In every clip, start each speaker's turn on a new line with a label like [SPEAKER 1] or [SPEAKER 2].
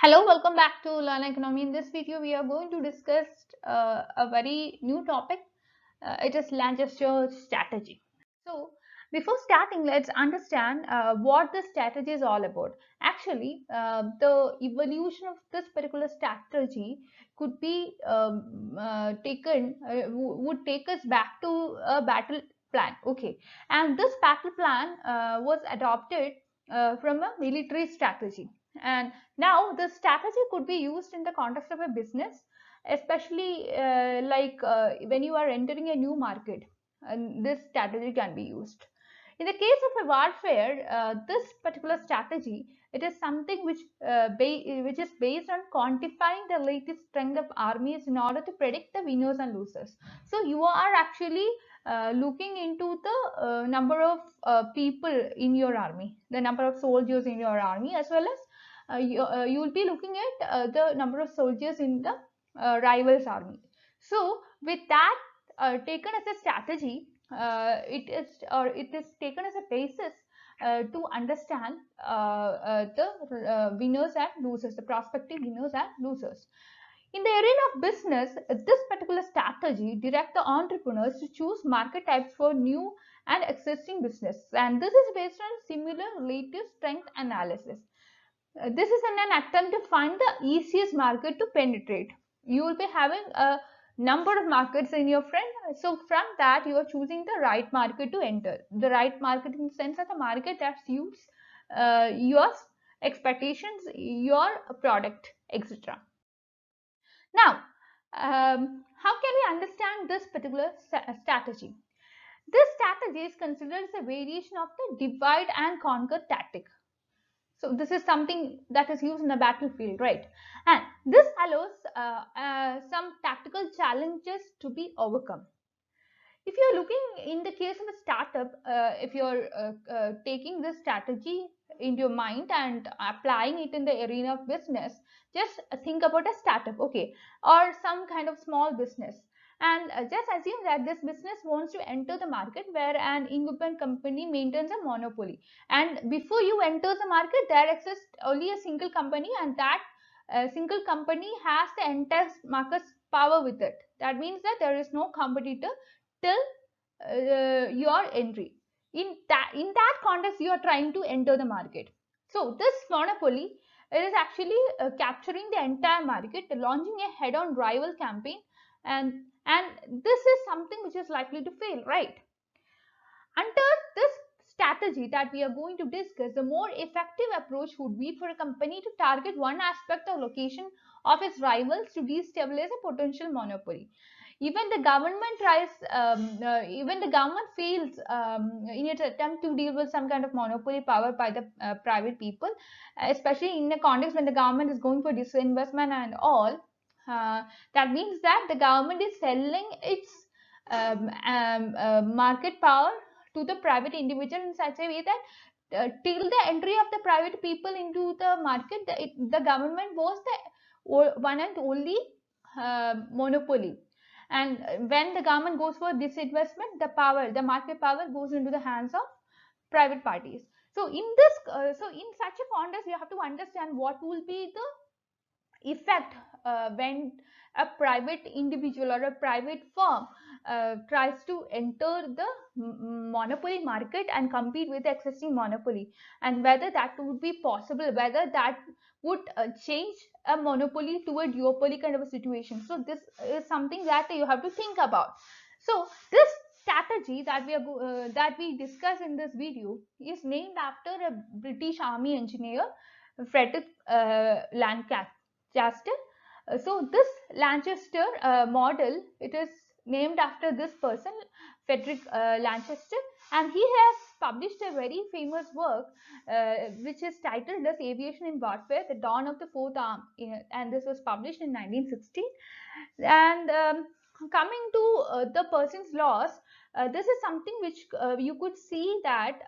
[SPEAKER 1] Hello, welcome back to Learn Economy. In this video, we are going to discuss a very new topic. It is Lanchester Strategy. So, before starting, let's understand what this strategy is all about. Actually, the evolution of this particular strategy could be would take us back to a battle plan. Okay, and this battle plan was adopted from a military strategy. And now the strategy could be used in the context of a business, especially when you are entering a new market, and this strategy can be used. In the case of a warfare, this particular strategy, it is something which is based on quantifying the relative strength of armies in order to predict the winners and losers. So you are actually looking into the number of people in your army, the number of soldiers in your army, as well as you will be looking at the number of soldiers in the rivals army. So with that taken as a strategy, it is taken as a basis to understand the winners and losers, the prospective winners and losers. In the arena of business, this particular strategy directs the entrepreneurs to choose market types for new and existing business, and this is based on similar relative strength analysis. This is an attempt to find the easiest market to penetrate. You will be having a number of markets in your friend. So from that, you are choosing the right market to enter. The right market in the sense of the market that suits your expectations, your product, etc. Now, how can we understand this particular strategy? This strategy is considered as a variation of the divide and conquer tactic. So this is something that is used in the battlefield, right? And this allows some tactical challenges to be overcome. If you're looking in the case of a startup, if you're taking this strategy in your mind and applying it in the arena of business, just think about a startup, okay, or some kind of small business. And just assume that this business wants to enter the market where an incumbent company maintains a monopoly. And before you enter the market, there exists only a single company, and that single company has the entire market power with it. That means that there is no competitor till your entry. In that context, you are trying to enter the market. So this monopoly, it is actually capturing the entire market, launching a head-on rival campaign, and this is something which is likely to fail, right? Under this strategy that we are going to discuss, the more effective approach would be for a company to target one aspect or location of its rivals to destabilize a potential monopoly. Even the government even the government fails in its attempt to deal with some kind of monopoly power by the private people, especially in a context when the government is going for disinvestment and all. That means that the government is selling its market power to the private individual in such a way that till the entry of the private people into the market, the government was the one and only monopoly. And when the government goes for disinvestment, the market power goes into the hands of private parties. So in such a context, you have to understand what will be the effect when a private individual or a private firm tries to enter the monopoly market and compete with the existing monopoly, and whether that would be possible, whether that would change a monopoly to a duopoly kind of a situation. So this is something that you have to think about. So this strategy that we discuss in this video is named after a British Army engineer, Frederick Lancaster. So this Lanchester model, it is named after this person, Frederick Lanchester, and he has published a very famous work which is titled as Aviation in Warfare, The Dawn of the Fourth Arm, and this was published in 1916. And coming to the person's laws, this is something which you could see that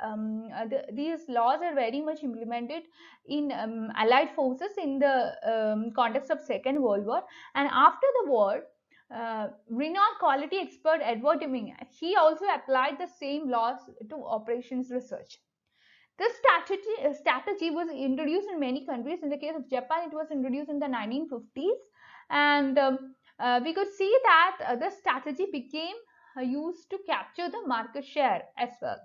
[SPEAKER 1] these laws are very much implemented in allied forces in the context of Second World War. And after the war, renowned quality expert Edward Deming, he also applied the same laws to operations research. This strategy was introduced in many countries. In the case of Japan, it was introduced in the 1950s, and we could see that this strategy became used to capture the market share as well.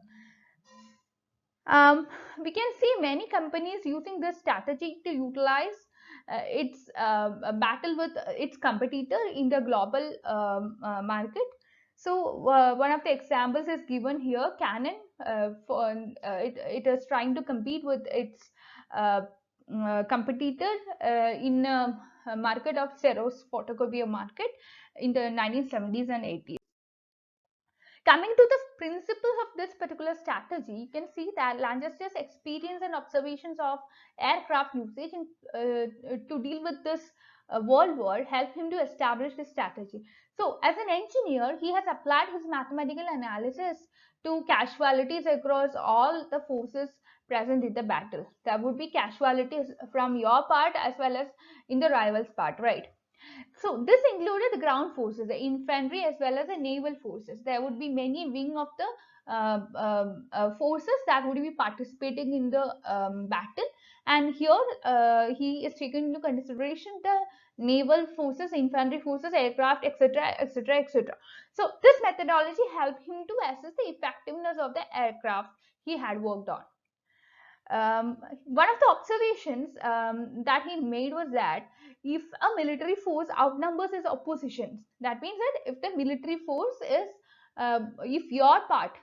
[SPEAKER 1] We can see many companies using this strategy to utilize its battle with its competitor in the global market. So one of the examples is given here. Canon, it is trying to compete with its uh, competitor in a market of Xerox photocopier market in the 1970s and 80s. Coming to the principles of this particular strategy, you can see that Lanchester's experience and observations of aircraft usage to deal with this World War helped him to establish this strategy. So, as an engineer, he has applied his mathematical analysis to casualties across all the forces present in the battle. There would be casualties from your part as well as in the rival's part, right? So this included the ground forces, the infantry as well as the naval forces. There would be many wing of the forces that would be participating in the battle, and here he is taking into consideration the naval forces, infantry forces, aircraft, etc., etc., etc. So this methodology helped him to assess the effectiveness of the aircraft he had worked on. One of the observations that he made was that if a military force outnumbers its opposition, that means that if the military force is, if your part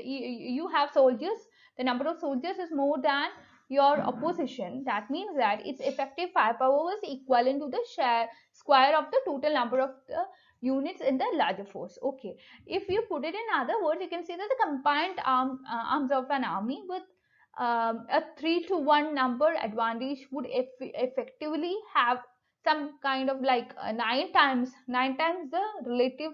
[SPEAKER 1] you have soldiers, the number of soldiers is more than your opposition, that means that its effective firepower was equivalent to the square of the total number of the units in the larger force. Okay, if you put it in other words, you can see that the combined arms of an army with a 3-to-1 number advantage would effectively have some kind of like nine times the relative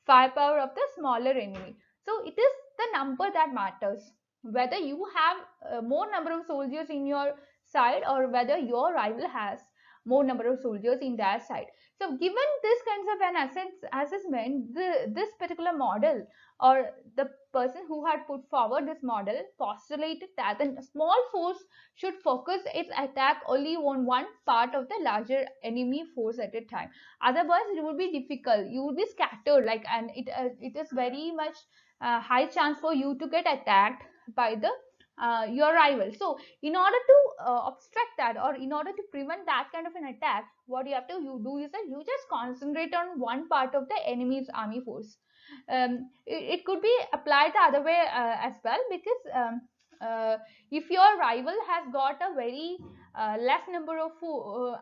[SPEAKER 1] firepower of the smaller enemy. So it is the number that matters, whether you have more number of soldiers in your side or whether your rival has more number of soldiers in their side. So given this kinds of an assessment, this particular model, or the person who had put forward this model, postulated that a small force should focus its attack only on one part of the larger enemy force at a time. Otherwise, it would be difficult. You would be scattered, like, and it is very much high chance for you to get attacked by the your rival. So, in order to obstruct that, or in order to prevent that kind of an attack, what you have to do is that you just concentrate on one part of the enemy's army force. It could be applied the other way as well, because if your rival has got a very less number of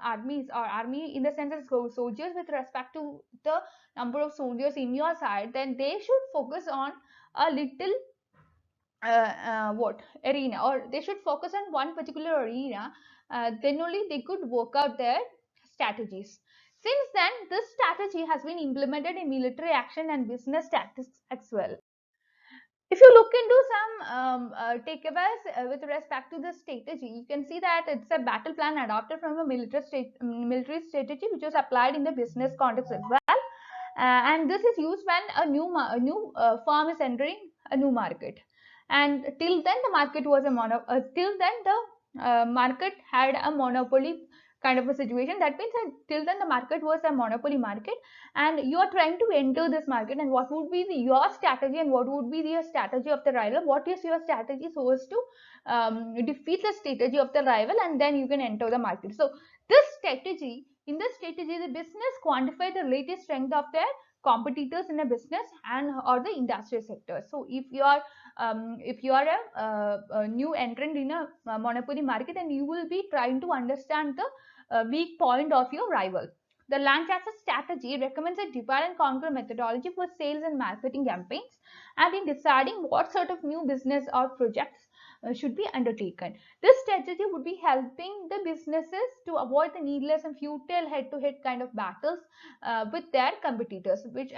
[SPEAKER 1] armies, or army in the sense of soldiers with respect to the number of soldiers in your side, then they should focus on a little what arena, or they should focus on one particular arena. Then only they could work out their strategies. Since then, this strategy has been implemented in military action and business tactics as well. If you look into some takeaways with respect to the strategy, you can see that it's a battle plan adopted from a military strategy which was applied in the business context as well. And this is used when a new firm is entering a new market. And till then, the market was till then the market had a monopoly kind of a situation. That means that till then the market was a monopoly market, and you are trying to enter this market, and what would be your strategy, and what would be the strategy of the rival, what is your strategy so as to defeat the strategy of the rival, and then you can enter the market. So in this strategy, the business quantify the relative strength of their competitors in a business and or the industrial sector. So if you are a new entrant in a monopoly market, and you will be trying to understand the weak point of your rival. The Lanchester strategy recommends a divide and conquer methodology for sales and marketing campaigns, and in deciding what sort of new business or projects should be undertaken. This strategy would be helping the businesses to avoid the needless and futile head-to-head kind of battles with their competitors, which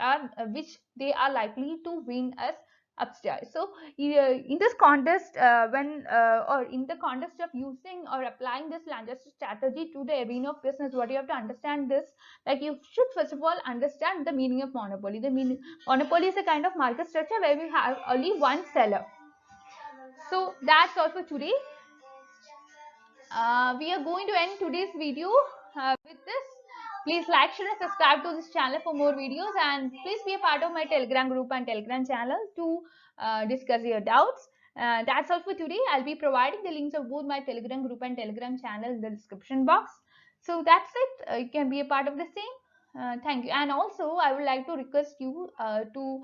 [SPEAKER 1] they are likely to win as upstairs. So in this contest, or in the context of using or applying this Lanchester strategy to the arena of business, what you have to understand this, like, you should first of all understand the meaning of monopoly. The meaning monopoly is a kind of market structure where we have only one seller. So that's all for today. We are going to end today's video with this. Please like, share and subscribe to this channel for more videos, and please be a part of my Telegram group and Telegram channel to discuss your doubts. That's all for today. I'll be providing the links of both my Telegram group and Telegram channel in the description box. So that's it. You can be a part of the same. Thank you. And also, I would like to request you to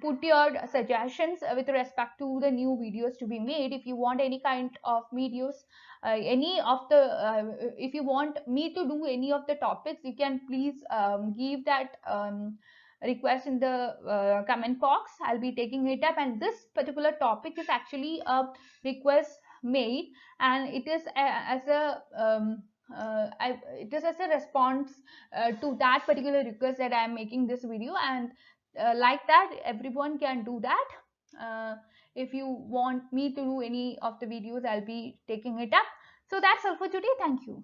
[SPEAKER 1] put your suggestions with respect to the new videos to be made. If you want any kind of videos, any of the if you want me to do any of the topics, you can please give that request in the comment box. I'll be taking it up, and this particular topic is actually a request made, and it is as a it is as a response to that particular request that I am making this video, and like that everyone can do that. If you want me to do any of the videos, I'll be taking it up. So that's all for today. Thank you.